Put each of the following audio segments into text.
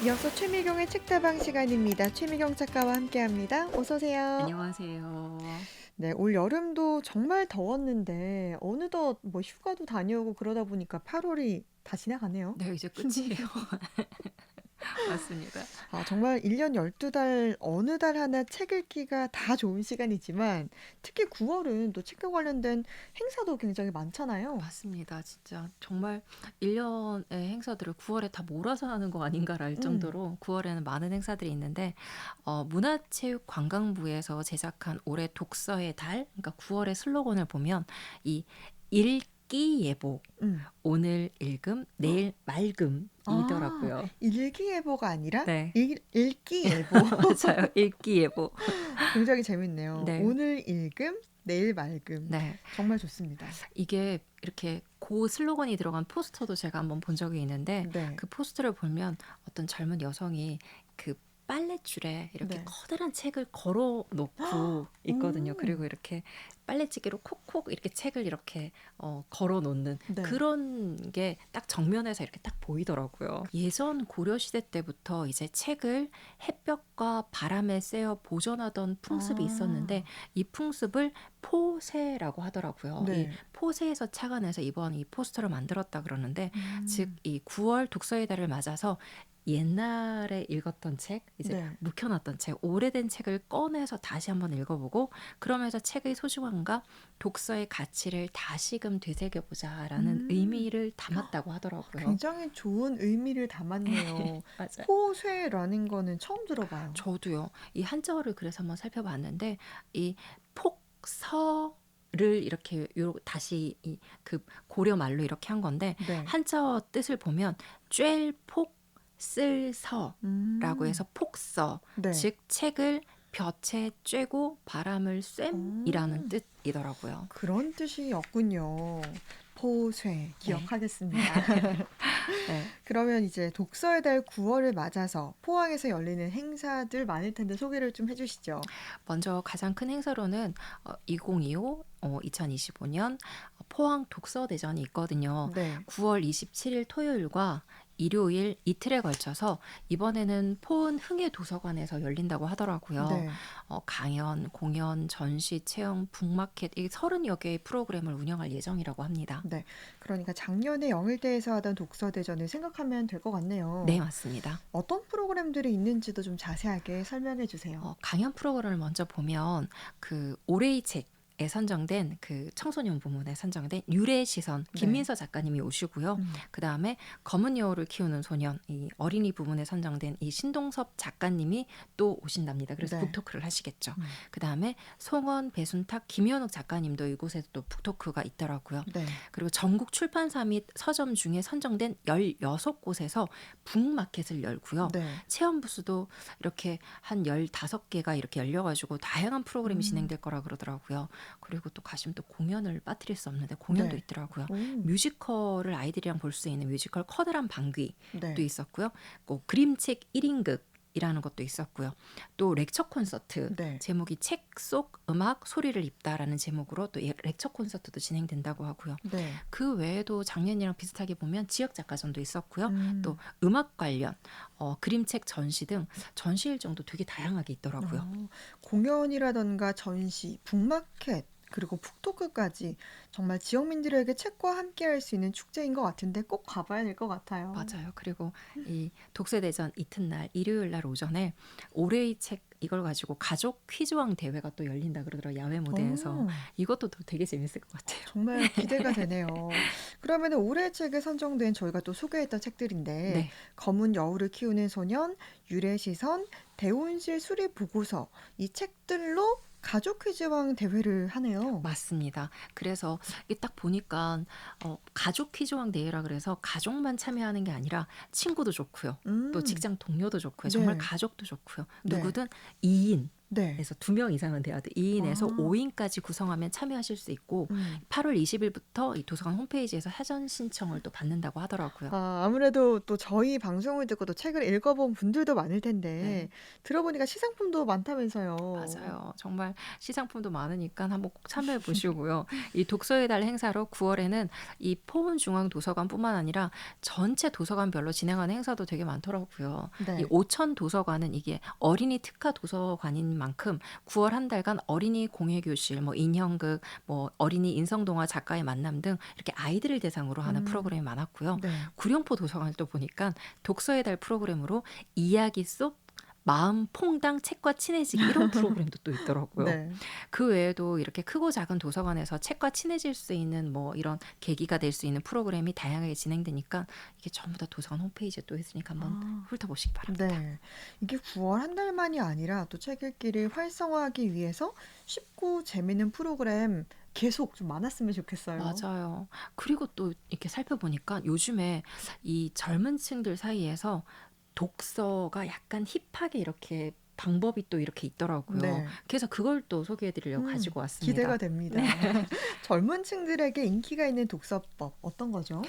이어서 최미경의 책다방 시간입니다. 최미경 작가와 함께합니다. 어서 오세요. 안녕하세요. 네, 올 여름도 정말 더웠는데 어느덧 뭐 휴가도 다녀오고 그러다 보니까 8월이 다 지나가네요. 네, 이제 끝이에요. 맞습니다. 정말 1년 12달 어느 달 하나 책 읽기가 다 좋은 시간이지만 특히 9월은 또 책과 관련된 행사도 굉장히 많잖아요. 맞습니다. 진짜 정말 1년의 행사들을 9월에 다 몰아서 하는 거 아닌가랄 음. 정도로 9월에는 많은 행사들이 있는데 문화체육관광부에서 제작한 올해 독서의 달, 그러니까 9월의 슬로건을 보면 이 일기예보, 음. 오늘 읽음, 내일 아, 맑음이더라고요. 일기예보가 아니라 네, 읽기예보. 맞아요. 일기예보. 굉장히 재밌네요. 네, 오늘 읽음, 내일 맑음. 네. 정말 좋습니다. 이게 이렇게 고 슬로건이 들어간 포스터도 제가 한번 본 적이 있는데 네. 그 포스터를 보면 어떤 젊은 여성이 그 빨랫줄에 이렇게 네. 커다란 책을 걸어 놓고 있거든요. 오. 그리고 이렇게 빨래지게로 콕콕 이렇게 책을 이렇게 걸어 놓는 네. 그런 게 딱 정면에서 이렇게 딱 보이더라고요. 예전 고려 시대 때부터 이제 책을 햇볕과 바람에 쐬어 보존하던 풍습이 있었는데 아. 이 풍습을 포세라고 하더라고요. 이 네. 포세에서 착안해서 이번 이 포스터를 만들었다 그러는데, 즉 음. 이 9월 독서의 달을 맞아서 옛날에 읽었던 책, 이제 네. 묵혀놨던 책, 오래된 책을 꺼내서 다시 한번 읽어보고, 그러면서 책의 소중함과 독서의 가치를 다시금 되새겨보자라는 음. 의미를 담았다고 하더라고요. 굉장히 좋은 의미를 담았네요. 맞아요. 포쇠라는 거는 처음 들어봐요. 저도요. 이 한자어를 그래서 한번 살펴봤는데, 이 폭서를 이렇게 다시 이 그 고려 말로 이렇게 한 건데, 네. 한자어 뜻을 보면 쬐폭 쓸서라고 음. 해서 폭서, 네. 즉 책을 볕에 쬐고 바람을 쐰이라는 어. 뜻이더라고요. 그런 뜻이었군요. 포쇠 네. 기억하겠습니다. 네. 그러면 이제 독서의 달 9월을 맞아서 포항에서 열리는 행사들 많을 텐데 소개를 좀 해주시죠. 먼저 가장 큰 행사로는 2025, 2025년 포항 독서대전이 있거든요. 네. 9월 27일 토요일과 일요일 이틀에 걸쳐서 이번에는 포은 흥해 도서관에서 열린다고 하더라고요. 네. 강연, 공연, 전시, 체험, 북마켓 이 30여 개의 프로그램을 운영할 예정이라고 합니다. 네. 그러니까 작년에 영일대에서 하던 독서대전을 생각하면 될 것 네, 같네요. 맞습니다. 어떤 프로그램들이 있는지도 좀 자세하게 설명해 주세요. 강연 프로그램을 먼저 보면 그 올해의 책에 선정된 그 청소년 부문에 선정된 유래의 시선 네. 김민서 작가님이 오시고요. 음. 그 다음에 검은 여우를 키우는 소년 이 어린이 부문에 선정된 이 신동섭 작가님이 또 오신답니다. 그래서 네. 북토크를 하시겠죠. 음. 그 다음에 송원, 배순탁, 김현욱 작가님도 이곳에 또 북토크가 있더라고요. 네. 그리고 전국 출판사 및 서점 중에 선정된 16곳에서 북마켓을 열고요. 네. 체험 부스도 이렇게 한 15개가 이렇게 열려가지고 다양한 프로그램이 음. 진행될 거라 그러더라고요. 그리고 또 가시면 또 공연을 빠뜨릴 수 없는데 공연도 네. 있더라고요. 오. 뮤지컬을 아이들이랑 볼 수 있는 뮤지컬 커다란 방귀도 네. 있었고요. 그림책 1인극 이라는 것도 있었고요. 또 렉처 콘서트 네. 제목이 책 속 음악 소리를 입다라는 제목으로 또 렉처 콘서트도 진행된다고 하고요. 네. 그 외에도 작년이랑 비슷하게 보면 지역 작가전도 있었고요. 또 음. 음악 관련 그림책 전시 등 전시 일정도 되게 다양하게 있더라고요. 공연이라던가 전시, 북마켓, 그리고 북토크까지 정말 지역민들에게 책과 함께할 수 있는 축제인 것 같은데 꼭 가봐야 될 것 같아요. 맞아요. 그리고 이 독서대전 이튿날 일요일 날 오전에 올해의 책 이걸 가지고 가족 퀴즈왕 대회가 또 열린다 그러더라고요. 야외 무대에서. 오, 이것도 또 되게 재밌을 것 같아요. 정말 기대가 되네요. 그러면 올해 책에 선정된 저희가 또 소개했던 책들인데 네. 검은 여우를 키우는 소년, 유래시선, 대운실 수리 보고서 이 책들로 가족 퀴즈왕 대회를 하네요. 맞습니다. 그래서 이게 딱 보니까 가족 퀴즈왕 대회라 그래서 가족만 참여하는 게 아니라 친구도 좋고요. 또 음. 직장 동료도 좋고요. 정말 네. 가족도 좋고요. 네. 누구든 2인 네. 그래서 2명 이상은 돼야 돼. 2인에서 아. 5인까지 구성하면 참여하실 수 있고 8월 20일부터 이 도서관 홈페이지에서 사전 신청을 또 받는다고 하더라고요. 아무래도 또 저희 방송을 듣고 또 책을 읽어본 분들도 많을 네. 텐데 들어보니까 시상품도 많다면서요. 맞아요. 정말 시상품도 많으니까 한번 꼭 참여해 보시고요. 이 독서의 달 행사로 9월에는 이 포은중앙도서관뿐만 아니라 전체 도서관별로 진행하는 행사도 되게 많더라고요. 이 네. 오천 도서관은 이게 어린이 특화 도서관인 만큼 9월 한 달간 어린이 공예교실, 뭐 인형극, 뭐 어린이 인성동화 작가의 만남 등 이렇게 아이들을 대상으로 하는 프로그램이 많았고요. 네. 구룡포 도서관을 또 보니까 독서의 달 프로그램으로 이야기 속 마음 퐁당 책과 친해지기 이런 프로그램도 또 있더라고요. 네. 그 외에도 이렇게 크고 작은 도서관에서 책과 친해질 수 있는 뭐 이런 계기가 될 수 있는 프로그램이 다양하게 진행되니까 이게 전부 다 도서관 홈페이지에 또 있으니까 한번 훑어보시기 바랍니다. 네. 이게 9월 한 달만이 아니라 또 책 읽기를 활성화하기 위해서 쉽고 재밌는 프로그램 계속 좀 많았으면 좋겠어요. 맞아요. 그리고 또 이렇게 살펴보니까 요즘에 이 젊은 층들 사이에서 독서가 약간 힙하게 이렇게 방법이 또 이렇게 있더라고요. 네. 그래서 그걸 또 소개해드리려고 가지고 왔습니다. 기대가 됩니다. 젊은 층들에게 인기가 있는 독서법 어떤 거죠?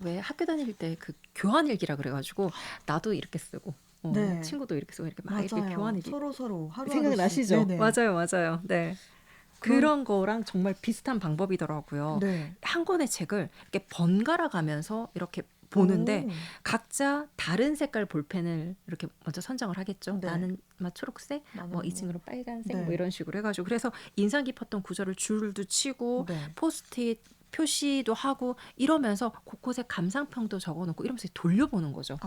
왜 학교 다닐 때 그 교환일기라 그래가지고 나도 이렇게 쓰고 네. 친구도 이렇게 쓰고 이렇게 막 이렇게 맞아요. 교환일기 서로 하루하루씩. 생각나시죠? 네네. 맞아요. 네. 그런 거랑 정말 비슷한 방법이더라고요. 네. 한 권의 책을 이렇게 번갈아 가면서 이렇게 보는데 오. 각자 다른 색깔 볼펜을 이렇게 먼저 선정을 하겠죠. 네. 나는 막 초록색, 나는 뭐 이 뭐- 친구는 빨간색, 네. 뭐 이런 식으로 해가지고 그래서 인상 깊었던 구절을 줄도 치고 네. 포스트잇 표시도 하고 이러면서 곳곳에 감상평도 적어놓고 이러면서 돌려보는 거죠.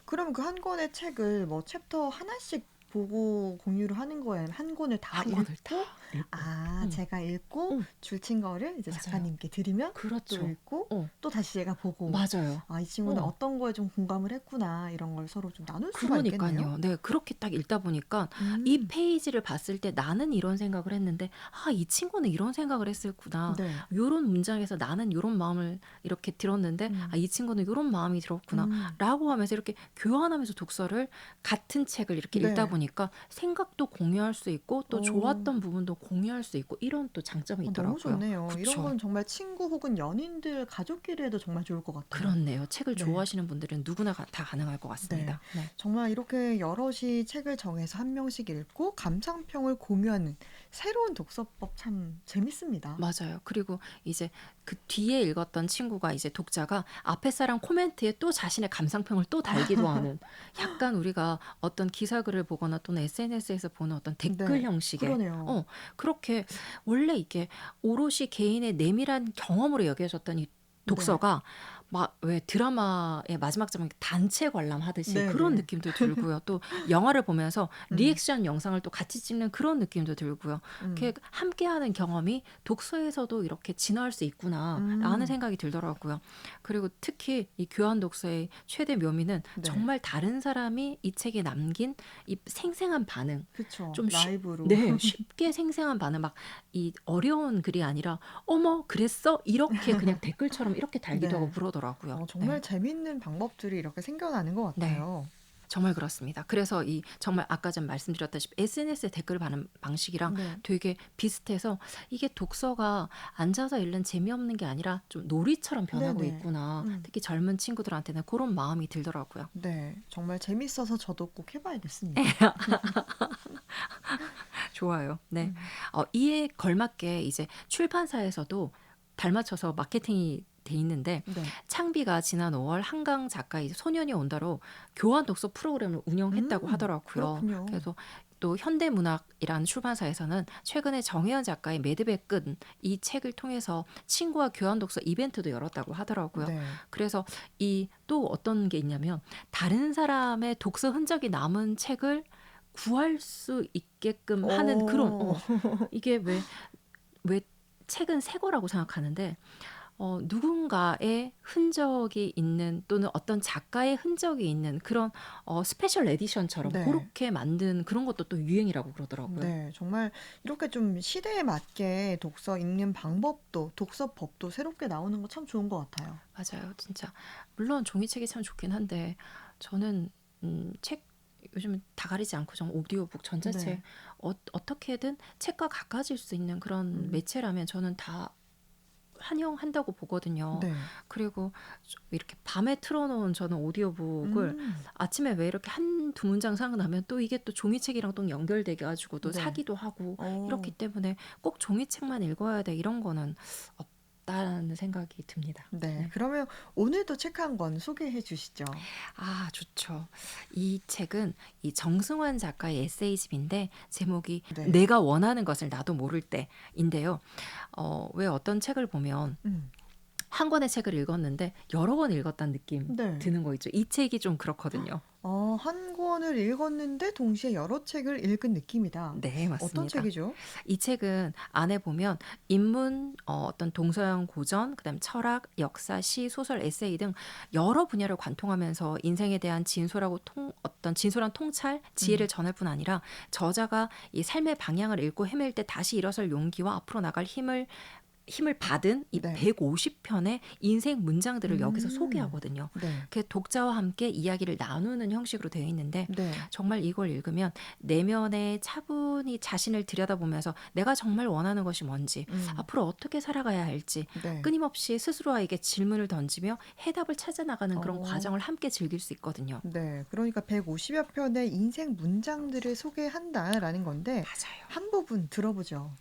그럼 그 한 권의 책을 뭐 챕터 하나씩 보고 공유를 하는 거예요? 한 권을 다 한 읽고? 권을 다 읽고. 제가 읽고 응. 줄친 거를 이제 맞아요. 작가님께 드리면 또 그렇죠. 읽고 어. 또 다시 제가 보고 맞아요. 이 친구는 어. 어떤 거에 좀 공감을 했구나 이런 걸 서로 좀 나눌 수가 있겠네요. 그러니까요. 네, 그렇게 딱 읽다 보니까 이 페이지를 봤을 때 나는 이런 생각을 했는데 이 친구는 이런 생각을 했었구나. 네. 요런 문장에서 나는 요런 마음을 이렇게 들었는데 이 친구는 요런 마음이 들었구나. 라고 하면서 이렇게 교환하면서 독서를 같은 책을 이렇게 네. 읽다 보니까 생각도 공유할 수 있고 또 오. 좋았던 부분도 공유할 수 있고 이런 또 장점이 있더라고요. 너무 좋네요. 그쵸? 이런 건 정말 친구 혹은 연인들, 가족끼리 해도 정말 좋을 것 같아요. 그렇네요. 책을 네. 좋아하시는 분들은 누구나 다 가능할 것 같습니다. 네. 정말 이렇게 여럿이 책을 정해서 한 명씩 읽고 감상평을 공유하는 새로운 독서법 참 재밌습니다. 맞아요. 그리고 이제 그 뒤에 읽었던 친구가 이제 독자가 앞에 사람 코멘트에 또 자신의 감상평을 또 달기도 하는 약간 우리가 어떤 기사글을 보거나 또는 SNS에서 보는 어떤 댓글 네, 형식의 그러네요. 그렇게 원래 이게 오롯이 개인의 내밀한 경험으로 여겨졌던 이 독서가 막 왜 드라마의 마지막 장면 단체 관람하듯이 네, 그런 네. 느낌도 들고요. 또 영화를 보면서 리액션 영상을 또 같이 찍는 그런 느낌도 들고요. 이렇게 함께하는 경험이 독서에서도 이렇게 진화할 수 있구나라는 생각이 들더라고요. 그리고 특히 이 교환 독서의 최대 묘미는 네. 정말 다른 사람이 이 책에 남긴 이 생생한 반응, 그쵸. 좀 라이브로. 네, 쉽게 생생한 반응, 막 이 어려운 글이 아니라 어머 그랬어? 이렇게 그냥 댓글처럼 이렇게 달기도 네. 하고 그러더라고요. 정말 네. 재밌는 방법들이 이렇게 생겨나는 것 같아요. 정말 그렇습니다. 그래서 이 정말 아까 전 말씀드렸다시피 SNS에 댓글 받는 방식이랑 네. 되게 비슷해서 이게 독서가 앉아서 읽는 재미없는 게 아니라 좀 놀이처럼 변하고 네네. 있구나. 특히 젊은 친구들한테는 그런 마음이 들더라고요. 네, 정말 재밌어서 저도 꼭 해봐야겠습니다. 좋아요. 네. 이에 걸맞게 이제 출판사에서도 달맞춰서 마케팅이 돼 있는데 네. 창비가 지난 5월 한강 작가의 소년이 온다로 교환 독서 프로그램을 운영했다고 하더라고요. 그렇군요. 그래서 또 현대문학이라는 출판사에서는 최근에 정혜연 작가의 매듭의 끈 이 책을 통해서 친구와 교환 독서 이벤트도 열었다고 하더라고요. 네. 그래서 이 또 어떤 게 있냐면 다른 사람의 독서 흔적이 남은 책을 구할 수 있게끔 하는 그런 이게 왜 책은 새 거라고 생각하는데 누군가의 흔적이 있는 또는 어떤 작가의 흔적이 있는 그런 스페셜 에디션처럼 네. 그렇게 만든 그런 것도 또 유행이라고 그러더라고요. 네, 정말 이렇게 좀 시대에 맞게 독서 읽는 방법도, 독서법도 새롭게 나오는 거 참 좋은 것 같아요. 맞아요. 진짜 물론 종이책이 참 좋긴 한데 저는 책 요즘은 다 가리지 않고 정 오디오북, 전자책 네. 어떻게든 책과 가까워질 수 있는 그런 음. 매체라면 저는 다 환영한다고 보거든요. 네. 그리고 좀 이렇게 밤에 틀어놓은 저는 오디오북을 음. 아침에 왜 이렇게 한 두 문장 생각나면 또 이게 또 종이책이랑 또 연결돼 가지고 또 네. 사기도 하고 이렇기 어. 때문에 꼭 종이책만 읽어야 돼 이런 거는 없다는 생각이 듭니다. 네. 네. 그러면 오늘도 책 한 권 소개해 주시죠. 아, 좋죠. 이 책은 이 정승환 작가의 에세이집인데 제목이 네. 내가 원하는 것을 나도 모를 때인데요. 왜 어떤 책을 보면 음. 한 권의 책을 읽었는데 여러 권 읽었다는 느낌 네. 드는 거 있죠. 이 책이 좀 그렇거든요. 한 권을 읽었는데 동시에 여러 책을 읽은 느낌이다. 네, 어떤 맞습니다. 책이죠? 이 책은 안에 보면 인문, 어떤 동서양 고전, 그다음 철학, 역사, 시, 소설, 에세이 등 여러 분야를 관통하면서 인생에 대한 어떤 진솔한 통찰, 지혜를 음. 전할 뿐 아니라 저자가 이 삶의 방향을 잃고 헤맬 때 다시 일어설 용기와 앞으로 나갈 힘을 받은 이 네. 150편의 인생 문장들을 여기서 음. 소개하거든요. 네. 그 독자와 함께 이야기를 나누는 형식으로 되어 있는데 네. 정말 이걸 읽으면 내면에 차분히 자신을 들여다보면서 내가 정말 원하는 것이 뭔지, 음. 앞으로 어떻게 살아가야 할지 네. 끊임없이 스스로에게 질문을 던지며 해답을 찾아 나가는 그런 어. 과정을 함께 즐길 수 있거든요. 네. 그러니까 150여 편의 인생 문장들을 소개한다라는 건데 맞아요. 한 부분 들어보죠.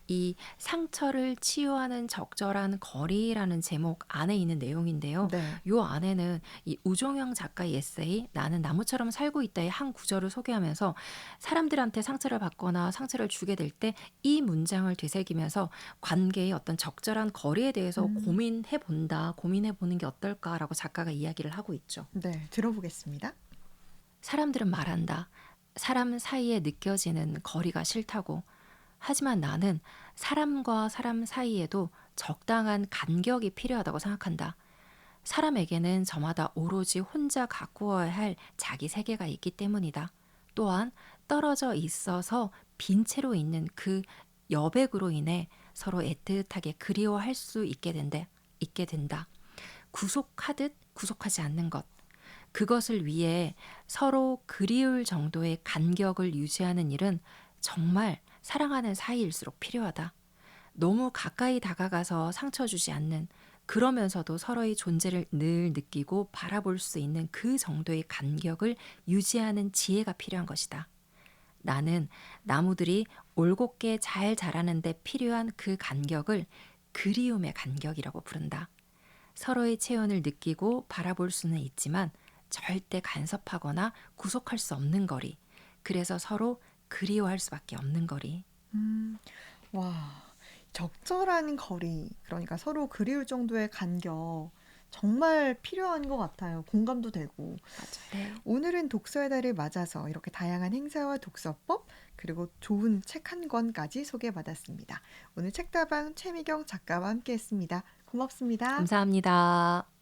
이 상처를 치유하는 적절한 거리라는 제목 안에 있는 내용인데요. 네. 요 안에는 이 우종영 작가의 에세이 나는 나무처럼 살고 있다의 한 구절을 소개하면서 사람들한테 상처를 받거나 상처를 주게 될 때 이 문장을 되새기면서 관계의 어떤 적절한 거리에 대해서 음. 고민해 보는 게 어떨까라고 작가가 이야기를 하고 있죠. 네. 들어보겠습니다. 사람들은 말한다. 사람 사이에 느껴지는 거리가 싫다고. 하지만 나는 사람과 사람 사이에도 적당한 간격이 필요하다고 생각한다. 사람에게는 저마다 오로지 혼자 가꾸어야 할 자기 세계가 있기 때문이다. 또한 떨어져 있어서 빈 채로 있는 그 여백으로 인해 서로 애틋하게 그리워할 수 있게 된다. 구속하듯 구속하지 않는 것. 그것을 위해 서로 그리울 정도의 간격을 유지하는 일은 정말 사랑하는 사이일수록 필요하다. 너무 가까이 다가가서 상처 주지 않는, 그러면서도 서로의 존재를 늘 느끼고 바라볼 수 있는 그 정도의 간격을 유지하는 지혜가 필요한 것이다. 나는 나무들이 올곧게 잘 자라는데 필요한 그 간격을 그리움의 간격이라고 부른다. 서로의 체온을 느끼고 바라볼 수는 있지만 절대 간섭하거나 구속할 수 없는 거리. 그래서 서로 그리워할 수밖에 없는 거리. 음. 와. 적절한 거리, 그러니까 서로 그리울 정도의 간격 정말 필요한 것 같아요. 공감도 되고. 네. 오늘은 독서의 달을 맞아서 이렇게 다양한 행사와 독서법, 그리고 좋은 책 한 권까지 소개받았습니다. 오늘 책다방 최미경 작가와 함께 했습니다. 고맙습니다. 감사합니다.